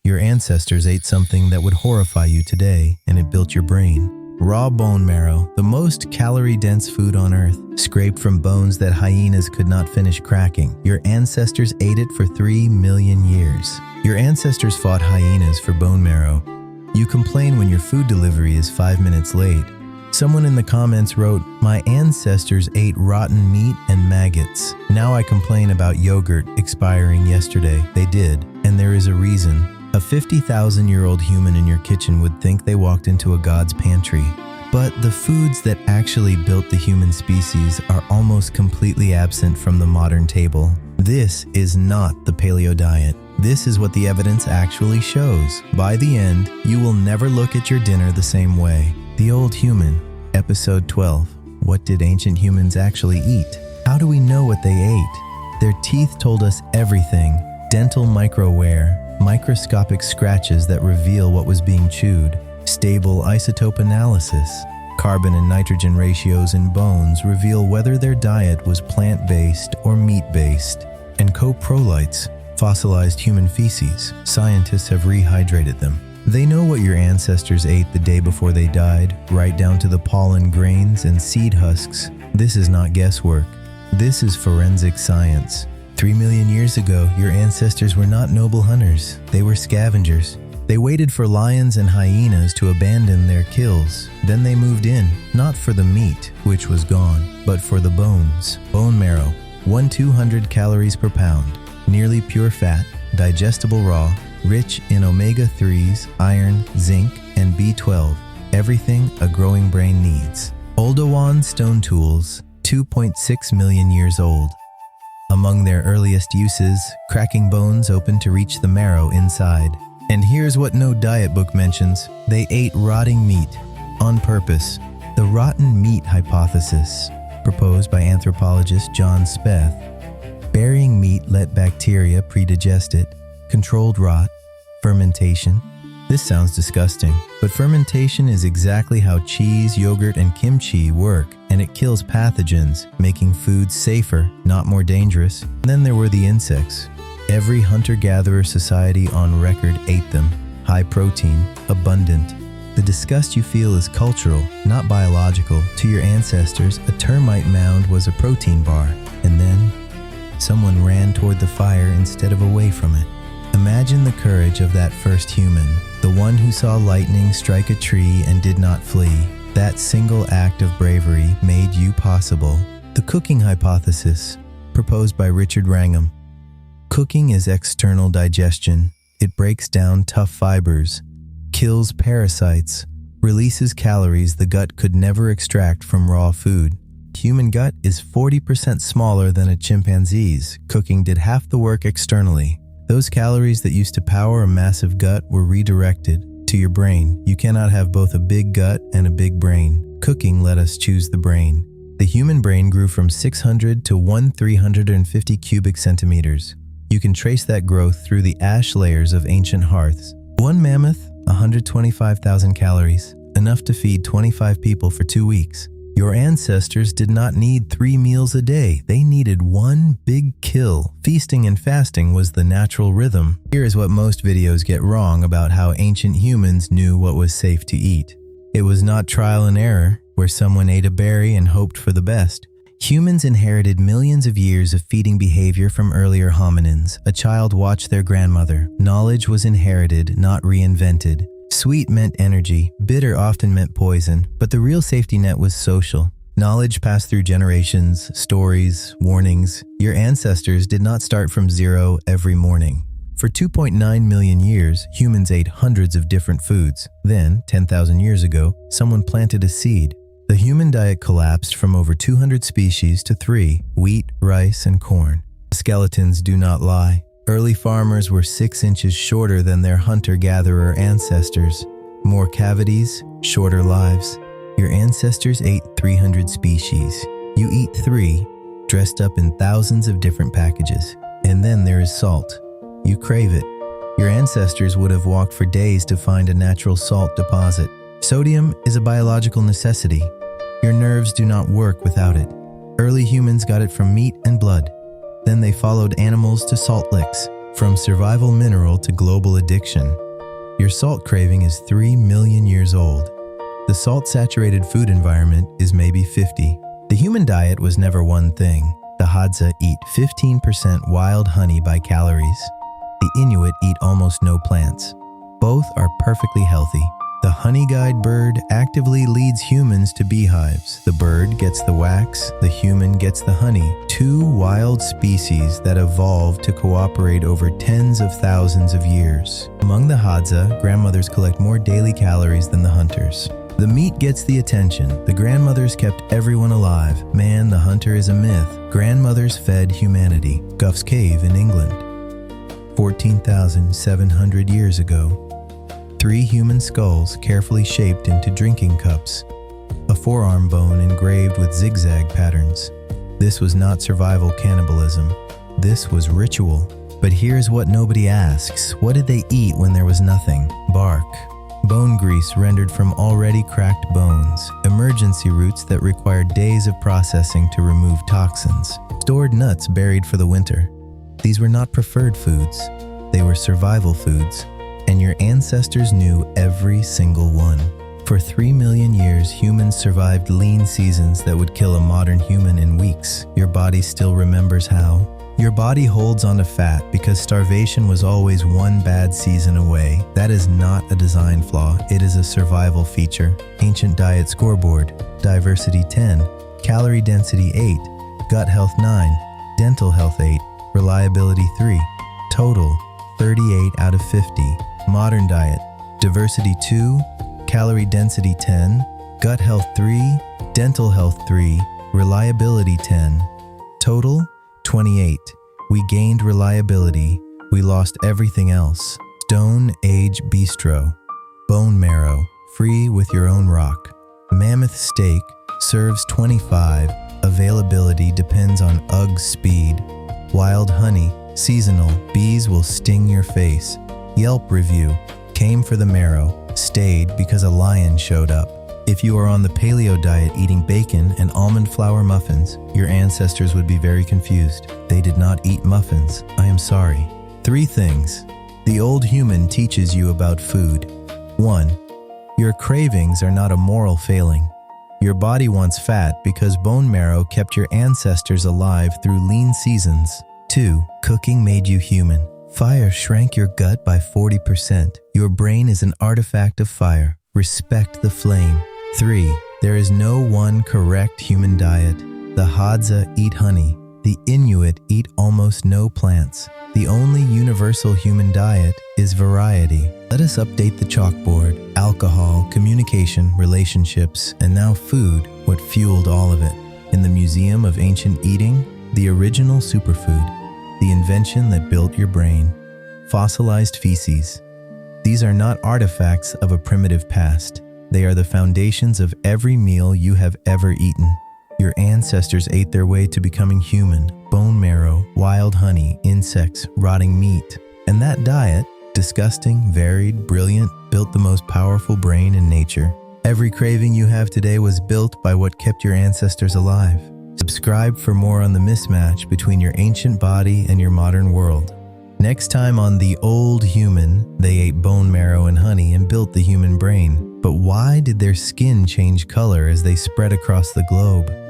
Your ancestors ate something that would horrify you today, and it built your brain. Raw bone marrow, the most calorie-dense food on Earth, scraped from bones that hyenas could not finish cracking. Your ancestors ate it for 3 million years. Your ancestors fought hyenas for bone marrow. You complain when your food delivery is 5 minutes late. Someone in the comments wrote, "My ancestors ate rotten meat and maggots. Now I complain about yogurt expiring yesterday." They did, and there is a reason. A 50,000-year-old human in your kitchen would think they walked into a god's pantry. But the foods that actually built the human species are almost completely absent from the modern table. This is not the paleo diet. This is what the evidence actually shows. By the end, you will never look at your dinner the same way. The Old Human, Episode 12. What did ancient humans actually eat? How do we know what they ate? Their teeth told us everything. Dental microwear, microscopic scratches that reveal what was being chewed. Stable isotope analysis. Carbon and nitrogen ratios in bones reveal whether their diet was plant-based or meat-based. And coprolites, fossilized human feces. Scientists have rehydrated them. They know what your ancestors ate the day before they died, right down to the pollen grains and seed husks. This is not guesswork. This is forensic science. 3 million years ago, your ancestors were not noble hunters. They were scavengers. They waited for lions and hyenas to abandon their kills. Then they moved in, not for the meat, which was gone, but for the bones. Bone marrow, 1,200 calories per pound. Nearly pure fat, digestible raw, rich in omega-3s, iron, zinc, and B12. Everything a growing brain needs. Oldowan stone tools, 2.6 million years old. Among their earliest uses, cracking bones open to reach the marrow inside. And here's what no diet book mentions. They ate rotting meat on purpose. The rotten meat hypothesis, proposed by anthropologist John Speth. Burying meat let bacteria pre-digest it. Controlled rot. Fermentation. This sounds disgusting, but fermentation is exactly how cheese, yogurt, and kimchi work, and it kills pathogens, making food safer, not more dangerous. And then there were the insects. Every hunter-gatherer society on record ate them. High protein, abundant. The disgust you feel is cultural, not biological. To your ancestors, a termite mound was a protein bar, and then someone ran toward the fire instead of away from it. Imagine the courage of that first human, the one who saw lightning strike a tree and did not flee. That single act of bravery made you possible. The cooking hypothesis, proposed by Richard Wrangham. Cooking is external digestion. It breaks down tough fibers, kills parasites, releases calories the gut could never extract from raw food. Human gut is 40% smaller than a chimpanzee's. Cooking did half the work externally. Those calories that used to power a massive gut were redirected to your brain. You cannot have both a big gut and a big brain. Cooking let us choose the brain. The human brain grew from 600 to 1,350 cubic centimeters. You can trace that growth through the ash layers of ancient hearths. One mammoth, 125,000 calories, enough to feed 25 people for 2 weeks. Your ancestors did not need 3 meals a day. They needed one big kill. Feasting and fasting was the natural rhythm. Here is what most videos get wrong about how ancient humans knew what was safe to eat. It was not trial and error, where someone ate a berry and hoped for the best. Humans inherited millions of years of feeding behavior from earlier hominins. A child watched their grandmother. Knowledge was inherited, not reinvented. Sweet meant energy, bitter often meant poison, but the real safety net was social. Knowledge passed through generations, stories, warnings. Your ancestors did not start from zero every morning. For 2.9 million years, humans ate hundreds of different foods. Then, 10,000 years ago, someone planted a seed. The human diet collapsed from over 200 species to 3, wheat, rice, and corn. Skeletons do not lie. Early farmers were 6 inches shorter than their hunter-gatherer ancestors. More cavities, shorter lives. Your ancestors ate 300 species. You eat 3, dressed up in thousands of different packages. And then there is salt. You crave it. Your ancestors would have walked for days to find a natural salt deposit. Sodium is a biological necessity. Your nerves do not work without it. Early humans got it from meat and blood. Then they followed animals to salt licks. From survival mineral to global addiction, your salt craving is 3 million years old. The salt-saturated food environment is maybe 50. The human diet was never one thing. The Hadza eat 15% wild honey by calories. The Inuit eat almost no plants. Both are perfectly healthy. The honey-guide bird actively leads humans to beehives. The bird gets the wax, the human gets the honey. Two wild species that evolved to cooperate over tens of thousands of years. Among the Hadza, grandmothers collect more daily calories than the hunters. The meat gets the attention. The grandmothers kept everyone alive. Man, the hunter is a myth. Grandmothers fed humanity. Guff's Cave in England. 14,700 years ago. 3 human skulls carefully shaped into drinking cups. A forearm bone engraved with zigzag patterns. This was not survival cannibalism. This was ritual. But here's what nobody asks. What did they eat when there was nothing? Bark. Bone grease rendered from already cracked bones. Emergency roots that required days of processing to remove toxins. Stored nuts buried for the winter. These were not preferred foods. They were survival foods. And your ancestors knew every single one. For 3 million years, humans survived lean seasons that would kill a modern human in weeks. Your body still remembers how. Your body holds onto fat because starvation was always one bad season away. That is not a design flaw, it is a survival feature. Ancient diet scoreboard. Diversity 10, calorie density 8, gut health 9, dental health 8, reliability 3, total 38 out of 50. Modern diet. Diversity 2, calorie density 10, gut health 3, dental health 3, reliability 10, total 28. We gained reliability. We lost everything else. Stone Age Bistro. Bone marrow. Free with your own rock. Mammoth steak. Serves 25. Availability depends on UGG's speed. Wild honey. Seasonal. Bees will sting your face. Yelp review. Came for the marrow. Stayed because a lion showed up. If you are on the paleo diet eating bacon and almond flour muffins, your ancestors would be very confused. They did not eat muffins. I am sorry. 3 things the old human teaches you about food. 1. Your cravings are not a moral failing. Your body wants fat because bone marrow kept your ancestors alive through lean seasons. 2. Cooking made you human. Fire shrank your gut by 40%. Your brain is an artifact of fire. Respect the flame. 3. There is no one correct human diet. The Hadza eat honey. The Inuit eat almost no plants. The only universal human diet is variety. Let us update the chalkboard. Alcohol, communication, relationships, and now food, what fueled all of it. In the Museum of Ancient Eating, the original superfood, the invention that built your brain. Fossilized feces. These are not artifacts of a primitive past. They are the foundations of every meal you have ever eaten. Your ancestors ate their way to becoming human. Bone marrow, wild honey, insects, rotting meat. And that diet, disgusting, varied, brilliant, built the most powerful brain in nature. Every craving you have today was built by what kept your ancestors alive. Subscribe for more on the mismatch between your ancient body and your modern world. Next time on The Old Human, they ate bone marrow and honey and built the human brain. But why did their skin change color as they spread across the globe?